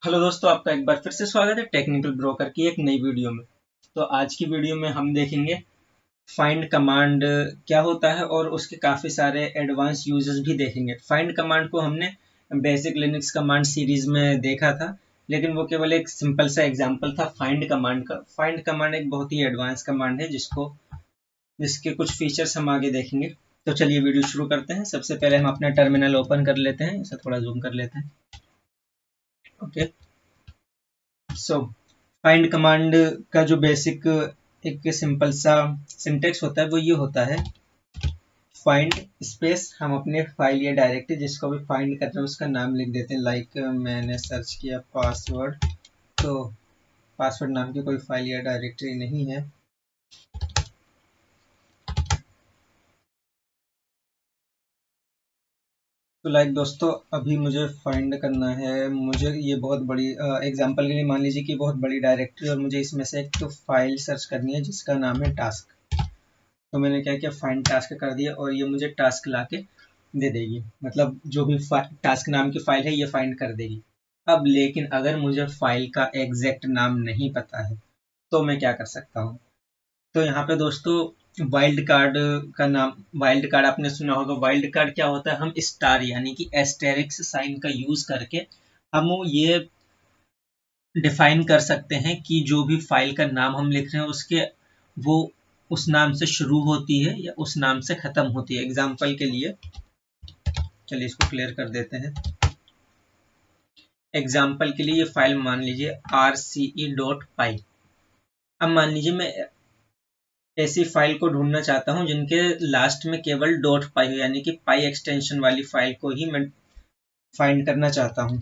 Hello दोस्तों, आपका एक बार फिर से स्वागत है टेक्निकल ब्रोकर की एक नई वीडियो में। तो आज की वीडियो में हम देखेंगे फाइंड कमांड क्या होता है और उसके काफ़ी सारे एडवांस यूजेस भी देखेंगे। फाइंड कमांड को हमने बेसिक लिनक्स कमांड सीरीज में देखा था, लेकिन वो केवल एक सिंपल सा एग्जांपल था फाइंड कमांड का। फाइंड कमांड एक बहुत ही एडवांस कमांड है जिसके कुछ फीचर्स हम आगे देखेंगे। तो चलिए वीडियो शुरू करते हैं। सबसे पहले हम अपना टर्मिनल ओपन कर लेते हैं, इसे थोड़ा जूम कर लेते हैं। ओके, सो फाइंड कमांड का जो बेसिक एक सिंपल सा सिंटेक्स होता है वो ये होता है। फाइंड स्पेस, हम अपने फाइल या डायरेक्टरी जिसको भी फाइंड कर रहे हैं उसका नाम लिख देते हैं। लाइक मैंने सर्च किया पासवर्ड, तो पासवर्ड नाम की कोई फाइल या डायरेक्टरी नहीं है। तो लाइक दोस्तों, अभी मुझे फाइंड करना है। मुझे ये बहुत बड़ी एग्जांपल के लिए मान लीजिए कि बहुत बड़ी डायरेक्टरी और मुझे इसमें से एक तो फाइल सर्च करनी है जिसका नाम है टास्क। तो मैंने क्या किया, फाइंड टास्क कर दिया और ये मुझे टास्क ला के दे देगी। मतलब जो भी टास्क नाम की फाइल है ये फाइंड कर देगी। अब लेकिन अगर मुझे फाइल का एग्जैक्ट नाम नहीं पता है तो मैं क्या कर सकता हूँ। तो यहाँ पे दोस्तों वाइल्ड कार्ड का नाम, वाइल्ड कार्ड आपने सुना होगा। वाइल्ड कार्ड क्या होता है, हम स्टार यानी कि एस्टेरिक्स साइन का यूज करके हम ये डिफाइन कर सकते हैं कि जो भी फाइल का नाम हम लिख रहे हैं उसके वो उस नाम से शुरू होती है या उस नाम से खत्म होती है। एग्जाम्पल के लिए चलिए इसको क्लियर कर देते हैं। एग्जाम्पल के लिए ये फाइल मान लीजिए rce.py। अब मान लीजिए मैं ऐसी फाइल को ढूंढना चाहता हूं जिनके लास्ट में केवल डॉट पाई हो, यानी कि पाई एक्सटेंशन वाली फाइल को ही मैं फाइंड करना चाहता हूं।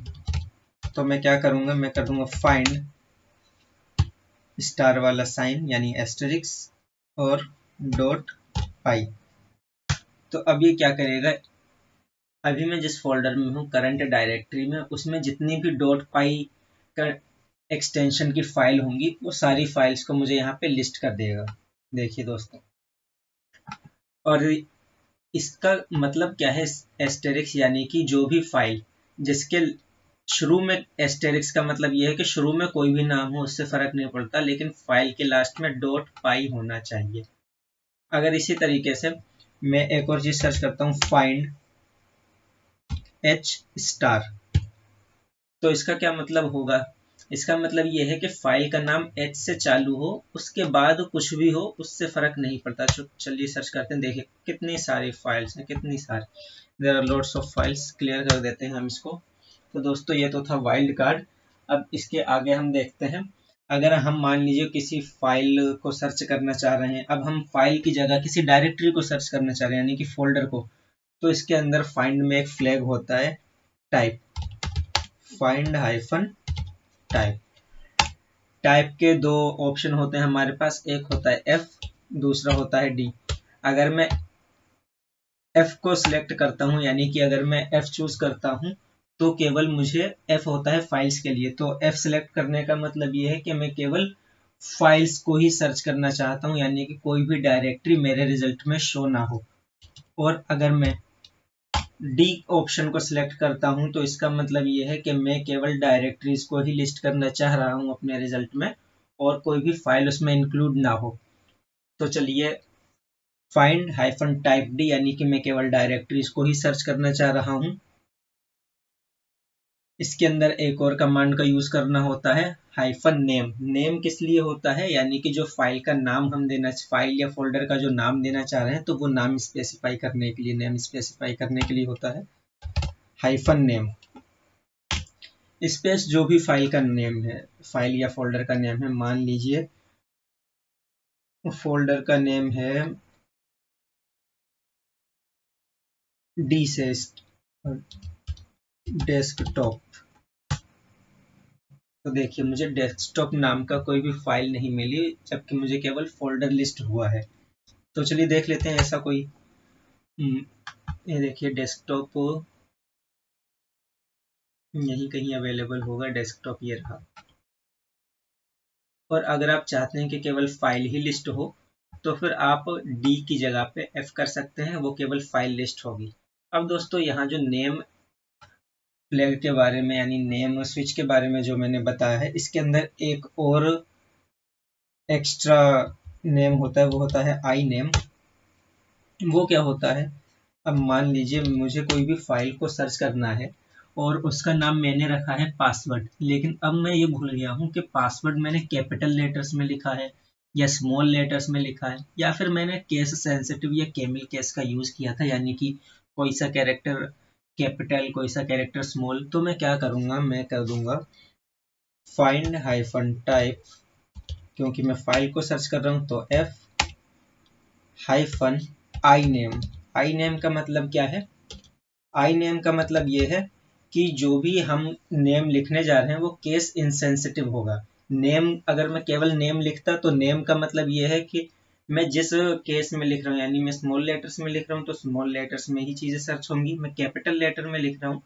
तो मैं क्या करूंगा, मैं कर दूंगा फाइंड स्टार वाला साइन यानी एस्टेरिक्स और डॉट पाई। तो अब ये क्या करेगा, अभी मैं जिस फोल्डर में हूँ करंट डायरेक्टरी में, उसमें जितनी भी डॉट पाई का एक्सटेंशन की फाइल होंगी वो सारी फाइल्स को मुझे यहाँ पे लिस्ट कर देगा। देखिए दोस्तों, और इसका मतलब क्या है, एस्टेरिक्स यानी कि जो भी फाइल जिसके शुरू में, एस्टेरिक्स का मतलब ये है कि शुरू में कोई भी नाम हो उससे फर्क नहीं पड़ता, लेकिन फाइल के लास्ट में डॉट पाई होना चाहिए। अगर इसी तरीके से मैं एक और चीज सर्च करता हूँ, फाइंड एच स्टार, तो इसका क्या मतलब होगा, इसका मतलब ये है कि फाइल का नाम एच से चालू हो, उसके बाद कुछ भी हो उससे फर्क नहीं पड़ता। चलिए सर्च करते हैं, देखिए कितनी सारी फाइल्स हैं, कितनी सारी, there are loads of files. Clear कर देते हैं हम इसको। तो दोस्तों ये तो था वाइल्ड कार्ड। अब इसके आगे हम देखते हैं, अगर हम मान लीजिए किसी फाइल को सर्च करना चाह रहे हैं, अब हम फाइल की जगह किसी डायरेक्टरी को सर्च करना चाह रहे हैं यानी कि फोल्डर को, तो इसके अंदर फाइंड में एक फ्लैग होता है type, find hyphen type. Type के दो ऑप्शन होते हैं हमारे पास, एक होता है एफ, दूसरा होता है डी। अगर मैं एफ को सिलेक्ट करता हूं, यानी कि अगर मैं एफ चूज करता हूं तो केवल मुझे, एफ होता है फाइल्स के लिए, तो एफ सिलेक्ट करने का मतलब ये है कि मैं केवल फाइल्स को ही सर्च करना चाहता हूं, यानी कि कोई भी डायरेक्टरी मेरे रिजल्ट में शो ना हो। और अगर मैं डी ऑप्शन को सिलेक्ट करता हूं तो इसका मतलब ये है कि मैं केवल डायरेक्टरीज को ही लिस्ट करना चाह रहा हूं अपने रिजल्ट में, और कोई भी फाइल उसमें इंक्लूड ना हो। तो चलिए फाइंड हाइफन टाइप डी, यानी कि मैं केवल डायरेक्टरीज को ही सर्च करना चाह रहा हूं। इसके अंदर एक और कमांड का यूज करना होता है, हाइफन नेम। नेम किस लिए होता है, यानी कि जो फाइल का नाम हम देना, फाइल या फोल्डर का जो नाम देना चाह रहे हैं तो वो नाम स्पेसिफाई करने के लिए, नेम स्पेसिफाई करने के लिए होता है हाइफन नेम। स्पेस जो भी फाइल का नेम है, फाइल या फोल्डर का नेम है, मान लीजिए फोल्डर का नेम है डी से डेस्कटॉप। तो देखिए मुझे डेस्कटॉप नाम का कोई भी फाइल नहीं मिली, जबकि मुझे केवल फोल्डर लिस्ट हुआ है। तो चलिए देख लेते हैं ऐसा कोई, ये देखिए डेस्कटॉप यहीं कहीं अवेलेबल होगा, डेस्कटॉप ये रहा। और अगर आप चाहते हैं कि केवल फाइल ही लिस्ट हो तो फिर आप डी की जगह पे एफ कर सकते हैं, वो केवल फाइल लिस्ट होगी। अब दोस्तों यहाँ जो नेम फ्लैग के बारे में यानी नेम स्विच के बारे में जो मैंने बताया है, इसके अंदर एक और एक्स्ट्रा नेम होता है, वो होता है आई नेम। वो क्या होता है, अब मान लीजिए मुझे कोई भी फाइल को सर्च करना है और उसका नाम मैंने रखा है पासवर्ड, लेकिन अब मैं ये भूल गया हूँ कि पासवर्ड मैंने कैपिटल लेटर्स में लिखा है या स्मॉल लेटर्स में लिखा है, या फिर मैंने केस सेंसिटिव या कैमिल केस का यूज़ किया था, यानी कि कोई सा कैरेक्टर कैपिटल कोई सा कैरेक्टर स्मॉल। तो मैं क्या करूँगा, मैं कर दूंगा फाइंड हाइफन टाइप, क्योंकि मैं फाइल को सर्च कर रहा हूँ, तो F hyphen I name. I name का मतलब क्या है, आई नेम का मतलब ये है कि जो भी हम नेम लिखने जा रहे हैं वो केस इनसेंसिटिव होगा। नेम अगर मैं केवल नेम लिखता तो नेम का मतलब ये है कि मैं जिस केस में लिख रहा हूँ, यानी मैं स्मॉल लेटर्स में लिख रहा हूँ तो स्मॉल लेटर्स में ही चीज़ें सर्च होंगी, मैं कैपिटल लेटर में लिख रहा हूँ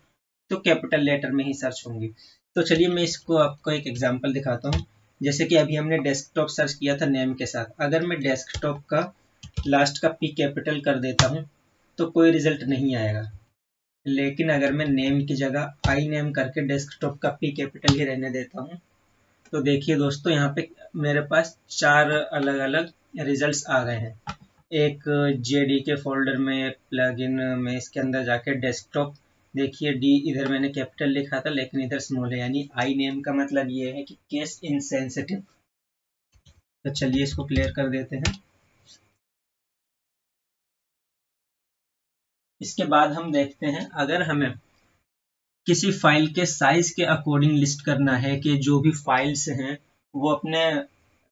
तो कैपिटल लेटर में ही सर्च होंगी। तो चलिए मैं इसको आपको एक एग्जांपल दिखाता हूँ। जैसे कि अभी हमने डेस्कटॉप सर्च किया था नेम के साथ, अगर मैं डेस्कटॉप का लास्ट का पी कैपिटल कर देता हूँ तो कोई रिजल्ट नहीं आएगा, लेकिन अगर मैं नेम की जगह आई नेम करके डेस्कटॉप का पी कैपिटल ही रहने देता हूँ तो देखिए दोस्तों, यहाँ पे मेरे पास 4 अलग अलग रिजल्ट्स आ गए हैं। एक JDK फोल्डर में प्लगइन में इसके अंदर जाके डेस्कटॉप, देखिए डी इधर मैंने कैपिटल लिखा था लेकिन इधर स्मॉल है, यानी आई नेम का मतलब ये है कि केस इनसेंसिटिव। तो चलिए इसको क्लियर कर देते हैं। इसके बाद हम देखते हैं, अगर हमें किसी फाइल के साइज के अकॉर्डिंग लिस्ट करना है कि जो भी फाइल्स हैं वो अपने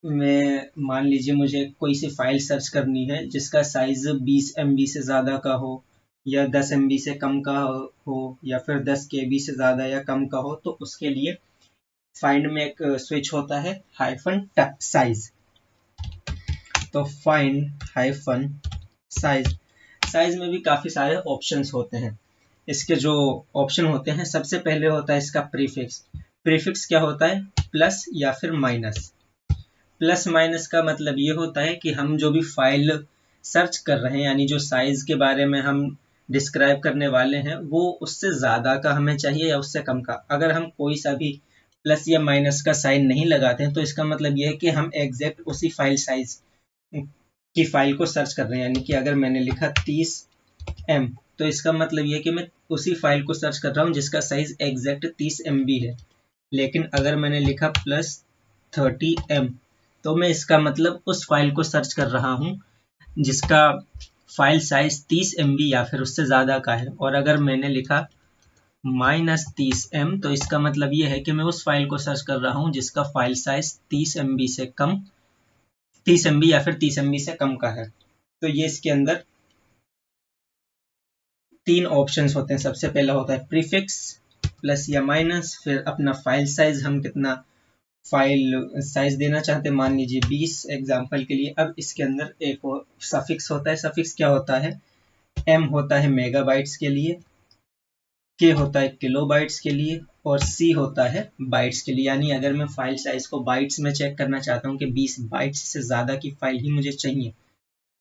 में, मान लीजिए मुझे कोई सी फाइल सर्च करनी है जिसका साइज 20 MB से ज़्यादा का हो या 10 MB से कम का हो या फिर 10 KB से ज़्यादा या कम का हो, तो उसके लिए फाइंड में एक स्विच होता है हाइफन साइज। तो फाइंड हाइफन साइज, साइज में भी काफ़ी सारे ऑप्शंस होते हैं। इसके जो ऑप्शन होते हैं, सबसे पहले होता है इसका प्रीफिक्स। प्रीफिक्स क्या होता है, प्लस या फिर माइनस। प्लस माइनस का मतलब ये होता है कि हम जो भी फाइल सर्च कर रहे हैं, यानी जो साइज के बारे में हम डिस्क्राइब करने वाले हैं, वो उससे ज़्यादा का हमें चाहिए या उससे कम का। अगर हम कोई सा भी प्लस या माइनस का साइन नहीं लगाते हैं तो इसका मतलब ये है कि हम एग्जैक्ट उसी फाइल साइज की फाइल को सर्च कर रहे हैं। यानी कि अगर मैंने लिखा 30M तो इसका मतलब ये है कि मैं उसी फाइल को सर्च कर रहा हूँ जिसका साइज एग्जैक्ट 30 MB है। लेकिन अगर मैंने लिखा +30M तो मैं इसका मतलब उस फाइल को सर्च कर रहा हूँ जिसका फाइल साइज 30 MB या फिर उससे ज़्यादा का है। और अगर मैंने लिखा -30M तो इसका मतलब ये है कि मैं उस फाइल को सर्च कर रहा हूँ जिसका फाइल साइज 30 MB से कम, 30 MB या फिर 30 MB से कम का है। तो ये इसके अंदर 3 ऑप्शंस होते हैं। सबसे पहला होता है प्रीफिक्स, प्लस या माइनस, फिर अपना फाइल साइज, हम कितना फाइल साइज देना चाहते हैं, मान लीजिए 20 एग्जांपल के लिए। अब इसके अंदर एक और सफिक्स होता है। सफिक्स क्या होता है, M होता है मेगाबाइट्स के लिए, K होता है किलोबाइट्स के लिए और C होता है बाइट्स के लिए। यानी अगर मैं फाइल साइज को बाइट्स में चेक करना चाहता हूँ कि 20 बाइट्स से ज़्यादा की फाइल ही मुझे चाहिए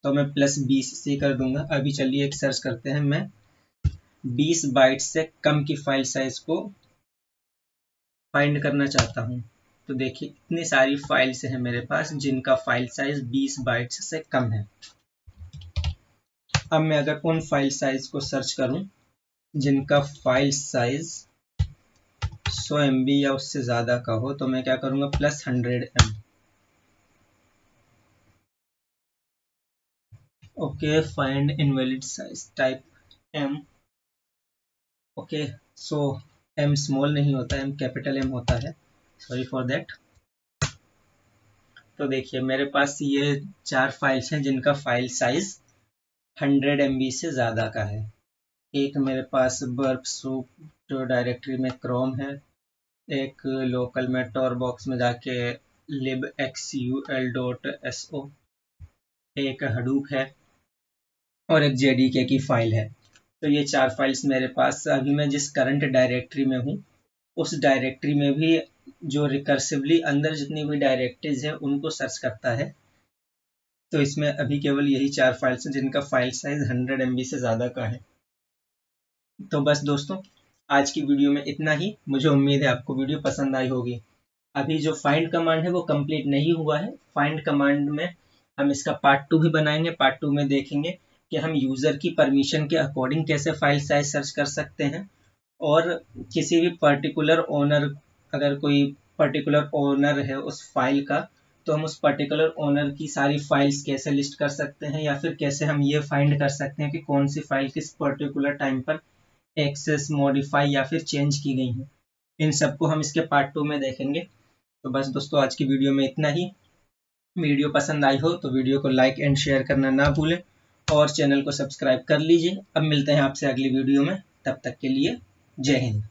तो मैं +20C कर दूंगा। अभी चलिए एक सर्च करते हैं, मैं 20 बाइट्स से कम की फाइल साइज को फाइंड करना चाहता हूँ। तो देखिए इतनी सारी फाइल्स हैं मेरे पास जिनका फाइल साइज 20 बाइट्स से कम है। अब मैं अगर उन फाइल साइज को सर्च करूं जिनका फाइल साइज 100 MB या उससे ज़्यादा का हो तो मैं क्या करूंगा, +100M। Okay, find invalid size type M। Okay, so M small नहीं होता, M कैपिटल M होता है, सॉरी फॉर दैट। तो देखिए मेरे पास ये 4 फाइल्स हैं जिनका फाइल साइज 100 MB से ज़्यादा का है। एक मेरे पास बर्प सूट डायरेक्टरी में क्रोम है, एक लोकल में टोर बॉक्स में जाके libxul.so, एक हडूप है और एक JDK की फाइल है। तो ये 4 फाइल्स मेरे पास। अभी मैं जिस करंट डायरेक्टरी में हूँ उस डायरेक्टरी में भी जो रिकर्सिवली अंदर जितनी भी डायरेक्टरीज है उनको सर्च करता है। तो इसमें अभी केवल यही 4 फाइल्स हैं जिनका फाइल साइज 100 MB से ज़्यादा का है। तो बस दोस्तों, आज की वीडियो में इतना ही। मुझे उम्मीद है आपको वीडियो पसंद आई होगी। अभी जो फाइंड कमांड है वो कंप्लीट नहीं हुआ है। फाइंड कमांड में हम इसका पार्ट 2 भी बनाएंगे। पार्ट 2 में देखेंगे कि हम यूज़र की परमिशन के अकॉर्डिंग कैसे फाइल साइज सर्च कर सकते हैं, और किसी भी पर्टिकुलर ओनर, अगर कोई पर्टिकुलर ओनर है उस फाइल का, तो हम उस पर्टिकुलर ओनर की सारी फाइल्स कैसे लिस्ट कर सकते हैं, या फिर कैसे हम ये फाइंड कर सकते हैं कि कौन सी फाइल किस पर्टिकुलर टाइम पर एक्सेस, मॉडिफाई या फिर चेंज की गई है। इन सबको हम इसके पार्ट 2 में देखेंगे। तो बस दोस्तों, आज की वीडियो में इतना ही। वीडियो पसंद आई हो तो वीडियो को लाइक एंड शेयर करना ना भूलें, और चैनल को सब्सक्राइब कर लीजिए। अब मिलते हैं आपसे अगली वीडियो में, तब तक के लिए जय हिंद।